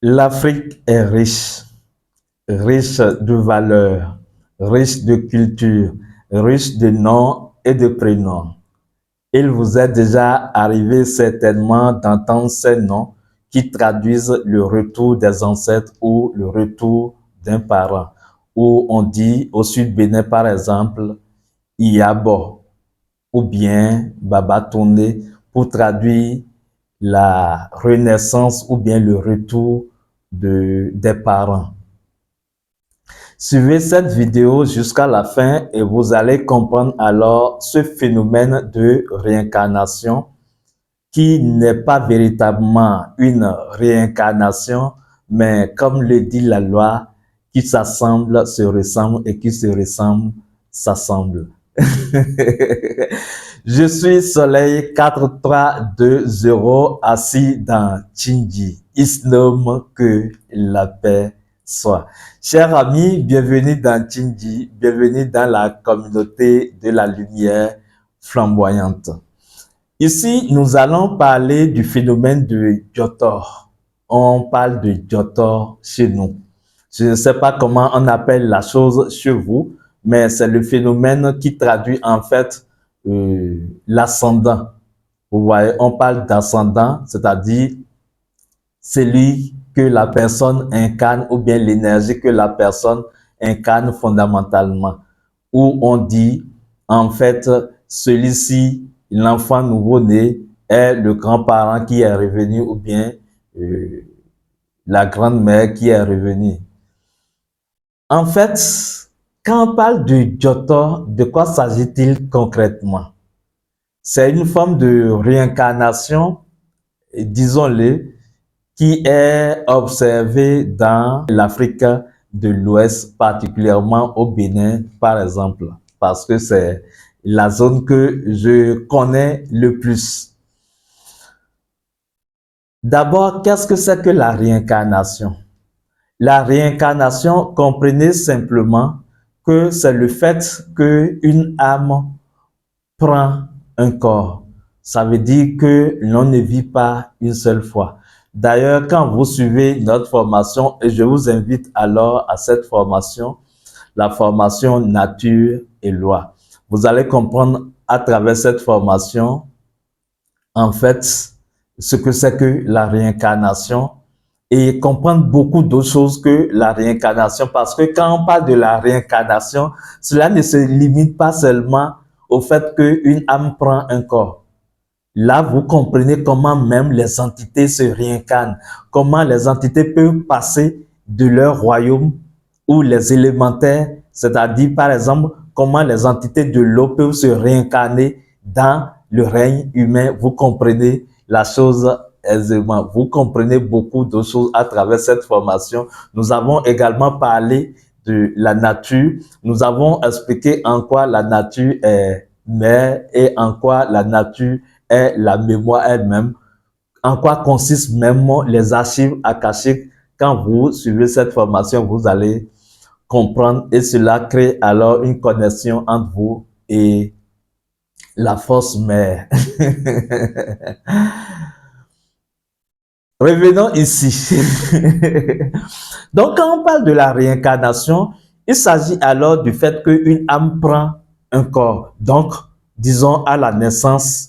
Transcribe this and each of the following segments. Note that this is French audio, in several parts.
L'Afrique est riche, riche de valeurs, riche de culture, riche de noms et de prénoms. Il vous est déjà arrivé certainement d'entendre ces noms qui traduisent le retour des ancêtres ou le retour d'un parent. Où on dit au Sud Bénin, par exemple, Iabo ou bien Babatonde pour traduire la renaissance ou bien le retour des parents. Suivez cette vidéo jusqu'à la fin et vous allez comprendre alors ce phénomène de réincarnation qui n'est pas véritablement une réincarnation, mais comme le dit la loi, qui s'assemble se ressemble et qui se ressemble s'assemble. Je suis Soleil 4320 assis dans Tchinji, Isnom que la paix soit. Chers amis, bienvenue dans Tchinji, bienvenue dans la communauté de la lumière flamboyante. Ici, nous allons parler du phénomène de Jotor. On parle de Jotor chez nous. Je ne sais pas comment on appelle la chose chez vous, mais c'est le phénomène qui traduit en fait l'ascendant. Vous voyez, on parle d'ascendant, c'est-à-dire celui que la personne incarne ou bien l'énergie que la personne incarne fondamentalement. Où on dit, en fait, celui-ci, l'enfant nouveau-né, est le grand-parent qui est revenu ou bien la grand-mère qui est revenue. En fait, quand on parle de Jotor, de quoi s'agit-il concrètement? C'est une forme de réincarnation, disons-le, qui est observée dans l'Afrique de l'Ouest, particulièrement au Bénin, par exemple, parce que c'est la zone que je connais le plus. D'abord, qu'est-ce que c'est que la réincarnation? La réincarnation, comprenez simplement que c'est le fait qu'une âme prend un corps. Ça veut dire que l'on ne vit pas une seule fois. D'ailleurs, quand vous suivez notre formation, et je vous invite alors à cette formation, la formation nature et loi, vous allez comprendre à travers cette formation, en fait, ce que c'est que la réincarnation et comprendre beaucoup d'autres choses que la réincarnation. Parce que quand on parle de la réincarnation, cela ne se limite pas seulement au fait qu'une âme prend un corps. Là, vous comprenez comment même les entités se réincarnent, comment les entités peuvent passer de leur royaume ou les élémentaires, c'est-à-dire par exemple, comment les entités de l'eau peuvent se réincarner dans le règne humain. Vous comprenez la chose aisément. Vous comprenez beaucoup de choses à travers cette formation. Nous avons également parlé de la nature. Nous avons expliqué en quoi la nature est mère et en quoi la nature est la mémoire elle-même, en quoi consistent même les archives akashiques. Quand vous suivez cette formation, vous allez comprendre et cela crée alors une connexion entre vous et la force mère. Revenons ici. Donc, quand on parle de la réincarnation, il s'agit alors du fait qu'une âme prend un corps. Donc, disons à la naissance,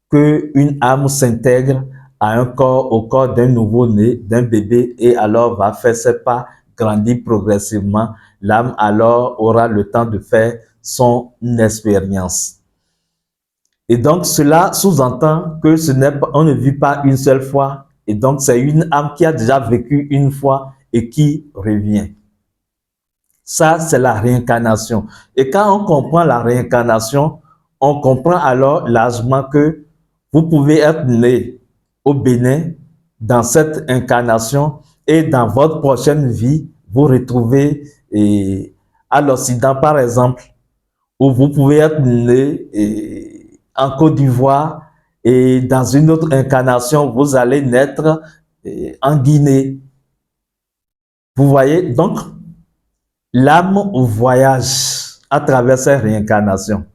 qu'une âme s'intègre à un corps, au corps d'un nouveau-né, d'un bébé, et alors va faire ses pas, grandir progressivement. L'âme alors aura le temps de faire son expérience. Et donc, cela sous-entend que on ne vit pas une seule fois. Et donc, c'est une âme qui a déjà vécu une fois et qui revient. Ça, c'est la réincarnation. Et quand on comprend la réincarnation, on comprend alors largement que vous pouvez être né au Bénin dans cette incarnation et dans votre prochaine vie, vous retrouvez à l'Occident, par exemple, où vous pouvez être né en Côte d'Ivoire et dans une autre incarnation, vous allez naître en Guinée. Vous voyez, donc, l'âme voyage à travers ces réincarnations.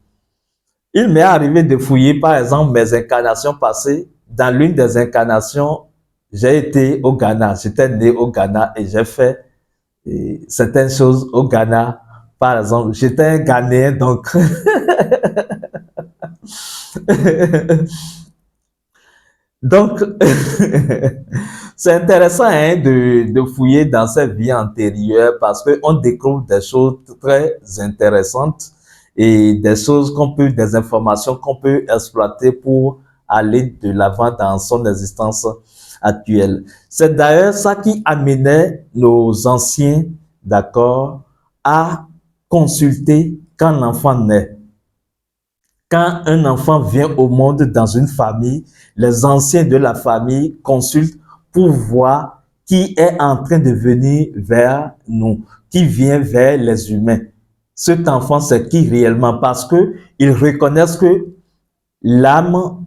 Il m'est arrivé de fouiller, par exemple, mes incarnations passées. Dans l'une des incarnations, j'ai été au Ghana, j'étais né au Ghana et j'ai fait certaines choses au Ghana. Par exemple, j'étais un Ghanéen, donc donc c'est intéressant hein, de fouiller dans cette vie antérieure parce qu'on découvre des choses très intéressantes et des choses des informations qu'on peut exploiter pour aller de l'avant dans son existence actuelle. C'est d'ailleurs ça qui amenait nos anciens, d'accord, à consulter quand l'enfant naît. Quand un enfant vient au monde dans une famille, les anciens de la famille consultent pour voir qui est en train de venir vers nous, qui vient vers les humains. Cet enfant, c'est qui réellement? Parce que ils reconnaissent que l'âme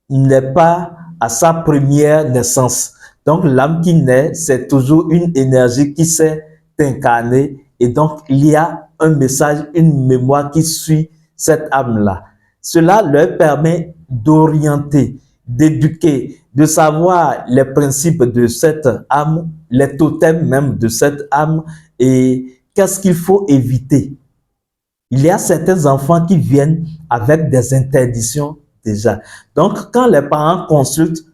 n'est pas à sa première naissance. Donc, l'âme qui naît, c'est toujours une énergie qui s'est incarnée et donc il y a un message, une mémoire qui suit cette âme-là. Cela leur permet d'orienter, d'éduquer, de savoir les principes de cette âme, les totems même de cette âme et qu'est-ce qu'il faut éviter. Il y a certains enfants qui viennent avec des interdictions déjà. Donc, quand les parents consultent,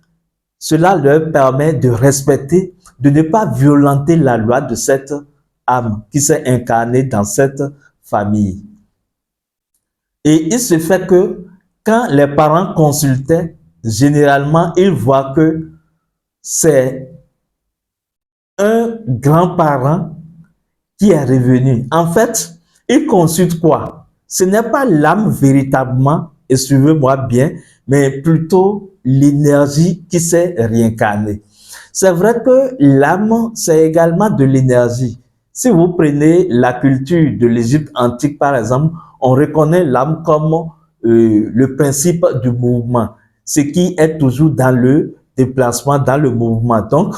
cela leur permet de respecter, de ne pas violenter la loi de cette âme qui s'est incarnée dans cette famille. Et il se fait que quand les parents consultaient, généralement, ils voient que c'est un grand-parent qui est revenu. En fait, ils consultent quoi? Ce n'est pas l'âme véritablement, et suivez-moi bien, mais plutôt l'énergie qui s'est réincarnée. C'est vrai que l'âme, c'est également de l'énergie. Si vous prenez la culture de l'Égypte antique, par exemple, on reconnaît l'âme comme le principe du mouvement, ce qui est toujours dans le déplacement, dans le mouvement. Donc,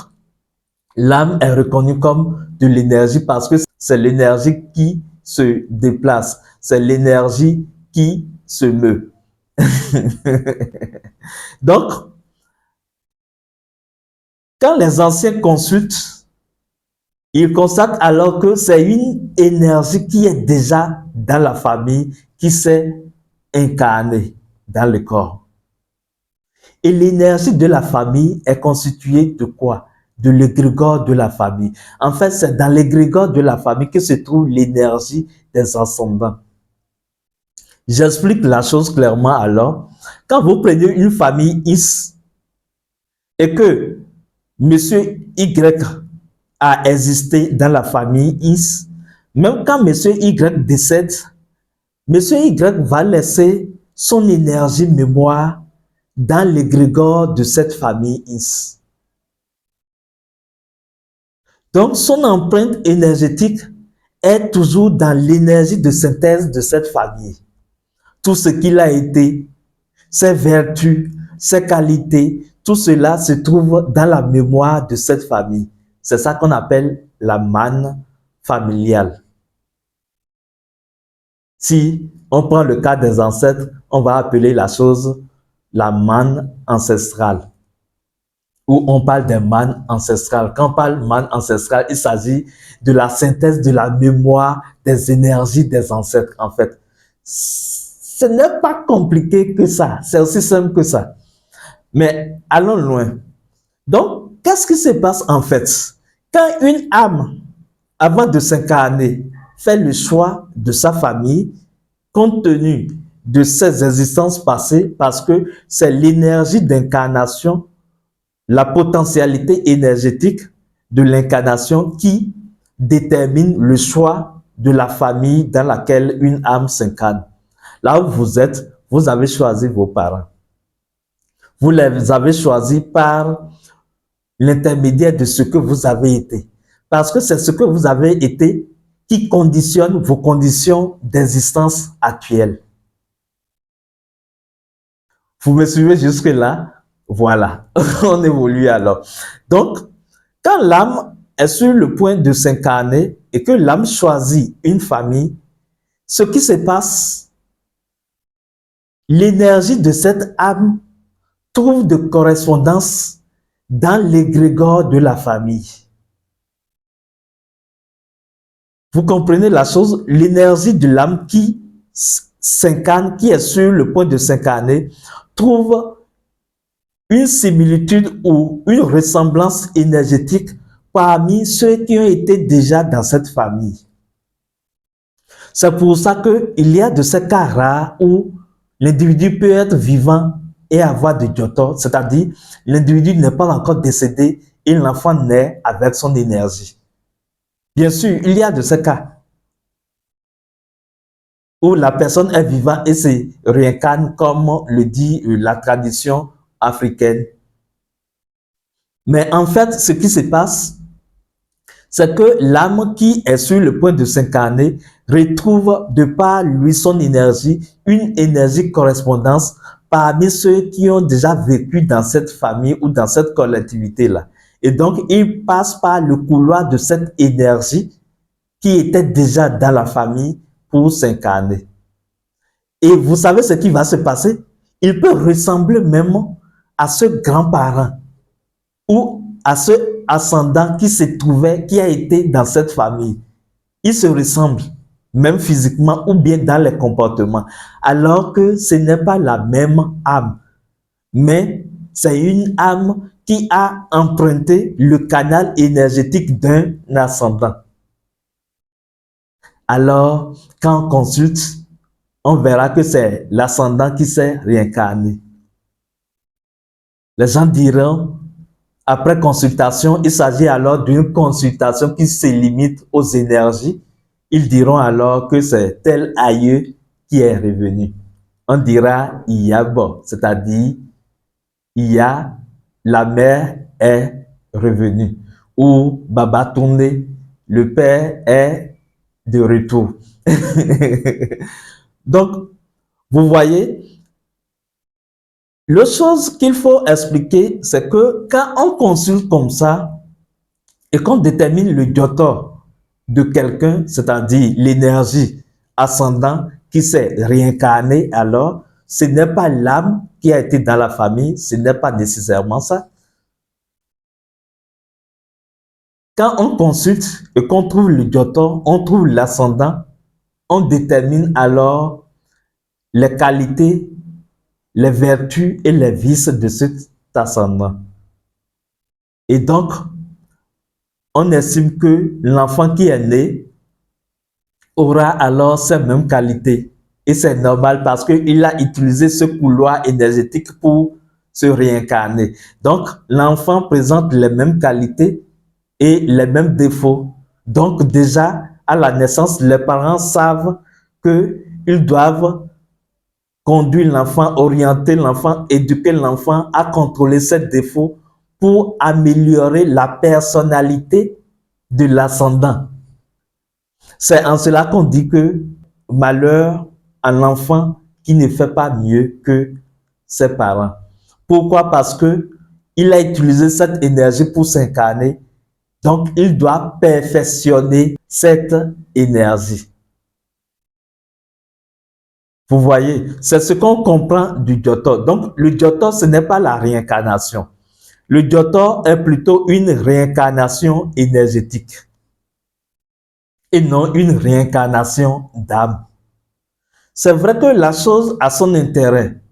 l'âme est reconnue comme de l'énergie parce que c'est l'énergie qui se déplace, c'est l'énergie qui se meut. Donc, quand les anciens consultent, ils constatent alors que c'est une énergie qui est déjà dans la famille, qui s'est incarnée dans le corps. Et l'énergie de la famille est constituée de quoi? De l'égrégore de la famille. En fait, c'est dans l'égrégore de la famille que se trouve l'énergie des ascendants. J'explique la chose clairement alors. Quand vous prenez une famille X et que Monsieur Y a existé dans la famille X, même quand Monsieur Y décède, Monsieur Y va laisser son énergie mémoire dans l'égrégore de cette famille X. Donc, son empreinte énergétique est toujours dans l'énergie de synthèse de cette famille. Tout ce qu'il a été, ses vertus, ses qualités, tout cela se trouve dans la mémoire de cette famille. C'est ça qu'on appelle la manne familiale. Si on prend le cas des ancêtres, on va appeler la chose la manne ancestrale. Où on parle des mannes ancestrales. Quand on parle manne ancestrale, il s'agit de la synthèse de la mémoire des énergies des ancêtres, en fait. Ce n'est pas compliqué que ça, c'est aussi simple que ça. Mais allons loin. Donc, qu'est-ce qui se passe en fait? Quand une âme, avant de s'incarner, fait le choix de sa famille, compte tenu de ses existences passées, parce que c'est l'énergie d'incarnation, la potentialité énergétique de l'incarnation qui détermine le choix de la famille dans laquelle une âme s'incarne. Là où vous êtes, vous avez choisi vos parents. Vous les avez choisis par l'intermédiaire de ce que vous avez été. Parce que c'est ce que vous avez été qui conditionne vos conditions d'existence actuelles. Vous me suivez jusque-là? Voilà, on évolue alors. Donc, quand l'âme est sur le point de s'incarner et que l'âme choisit une famille, ce qui se passe, l'énergie de cette âme trouve de correspondance dans l'égrégore de la famille. Vous comprenez la chose? L'énergie de l'âme qui s'incarne, qui est sur le point de s'incarner, trouve une similitude ou une ressemblance énergétique parmi ceux qui ont été déjà dans cette famille. C'est pour ça qu'il y a de ces cas rares où l'individu peut être vivant et avoir de Djotor, c'est-à-dire l'individu n'est pas encore décédé et l'enfant naît avec son énergie. Bien sûr, il y a de ces cas où la personne est vivante et se réincarne comme le dit la tradition africaine. Mais en fait, ce qui se passe, c'est que l'âme qui est sur le point de s'incarner retrouve de par lui son énergie, une énergie correspondance parmi ceux qui ont déjà vécu dans cette famille ou dans cette collectivité-là. Et donc, il passe par le couloir de cette énergie qui était déjà dans la famille pour s'incarner. Et vous savez ce qui va se passer? Il peut ressembler même à ce grand-parent ou à ce ascendant qui se trouvait, qui a été dans cette famille. Il se ressemble, même physiquement ou bien dans les comportements, alors que ce n'est pas la même âme, mais c'est une âme qui a emprunté le canal énergétique d'un ascendant. Alors, quand on consulte, on verra que c'est l'ascendant qui s'est réincarné. Les gens diront, après consultation, il s'agit alors d'une consultation qui se limite aux énergies. Ils diront alors que c'est tel aïeux qui est revenu. On dira Iyabo, c'est-à-dire Iya, la mère est revenue. Ou Baba Tourné, le père est de retour. Donc, vous voyez, l'autre chose qu'il faut expliquer, c'est que quand on consulte comme ça et qu'on détermine le Djotor de quelqu'un, c'est-à-dire l'énergie ascendante qui s'est réincarnée, alors ce n'est pas l'âme qui a été dans la famille, ce n'est pas nécessairement ça. Quand on consulte et qu'on trouve le Djotor, on trouve l'ascendant, on détermine alors les qualités, les vertus et les vices de cet ascendant. Et donc, on estime que l'enfant qui est né aura alors ces mêmes qualités. Et c'est normal parce qu'il a utilisé ce couloir énergétique pour se réincarner. Donc, l'enfant présente les mêmes qualités et les mêmes défauts. Donc, déjà, à la naissance, les parents savent qu'ils doivent conduire l'enfant, orienter l'enfant, éduquer l'enfant à contrôler ses défauts pour améliorer la personnalité de l'ascendant. C'est en cela qu'on dit que malheur à l'enfant qui ne fait pas mieux que ses parents. Pourquoi? Parce que il a utilisé cette énergie pour s'incarner, donc il doit perfectionner cette énergie. Vous voyez, c'est ce qu'on comprend du Djotor. Donc, le Djotor, ce n'est pas la réincarnation. Le Djotor est plutôt une réincarnation énergétique et non une réincarnation d'âme. C'est vrai que la chose a son intérêt,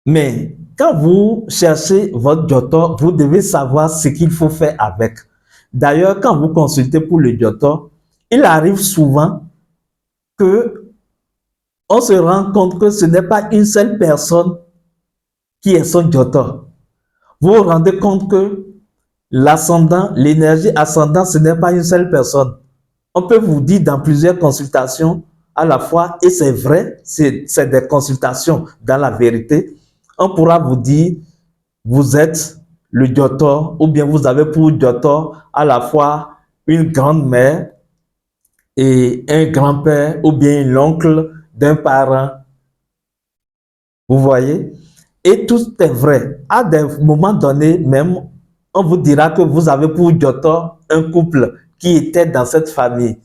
mais quand vous cherchez votre Djotor, vous devez savoir ce qu'il faut faire avec. D'ailleurs, quand vous consultez pour le Djotor, il arrive souvent que on se rend compte que ce n'est pas une seule personne qui est son Djotor. Vous vous rendez compte que l'ascendant, l'énergie ascendante, ce n'est pas une seule personne. On peut vous dire dans plusieurs consultations à la fois, et c'est vrai, c'est des consultations dans la vérité, on pourra vous dire, vous êtes le Djotor, ou bien vous avez pour Djotor à la fois une grande-mère et un grand-père, ou bien l'oncle d'un parent. Vous voyez? Et tout est vrai. À des moments donnés, même, on vous dira que vous avez pour Djotor un couple qui était dans cette famille,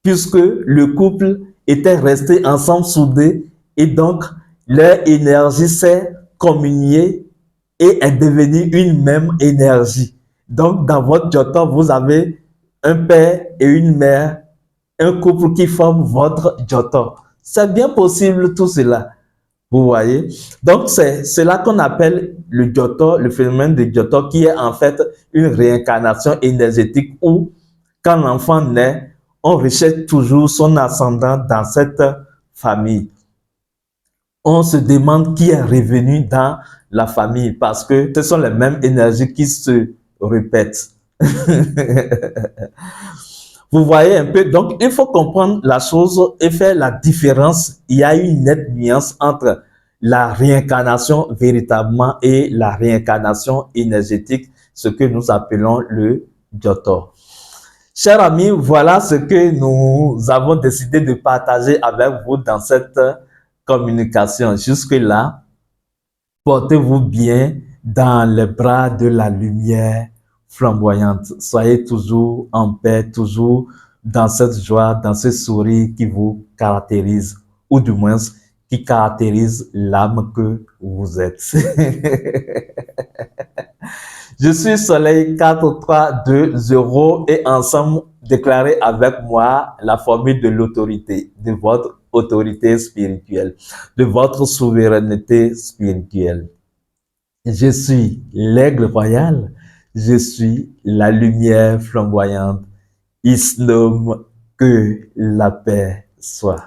puisque le couple était resté ensemble soudé et donc leur énergie s'est communiée et est devenue une même énergie. Donc, dans votre Joto, vous avez un père et une mère, un couple qui forme votre Joto. C'est bien possible tout cela. Vous voyez? Donc, c'est cela qu'on appelle le Joto, le phénomène de Joto, qui est en fait une réincarnation énergétique où, quand l'enfant naît, on recherche toujours son ascendant dans cette famille. On se demande qui est revenu dans la famille parce que ce sont les mêmes énergies qui se répètent. Vous voyez un peu, donc il faut comprendre la chose et faire la différence. Il y a une nette nuance entre la réincarnation véritablement et la réincarnation énergétique, ce que nous appelons le Joto. Chers amis, voilà ce que nous avons décidé de partager avec vous dans cette communication. Jusque-là, portez-vous bien dans les bras de la lumière flamboyante. Soyez toujours en paix, toujours dans cette joie, dans ce sourire qui vous caractérise, ou du moins qui caractérise l'âme que vous êtes. Je suis Soleil 4320 et ensemble, déclarez avec moi la formule de l'autorité, de votre autorité spirituelle, de votre souveraineté spirituelle. Je suis l'aigle royal, je suis la lumière flamboyante. Isnom, que la paix soit.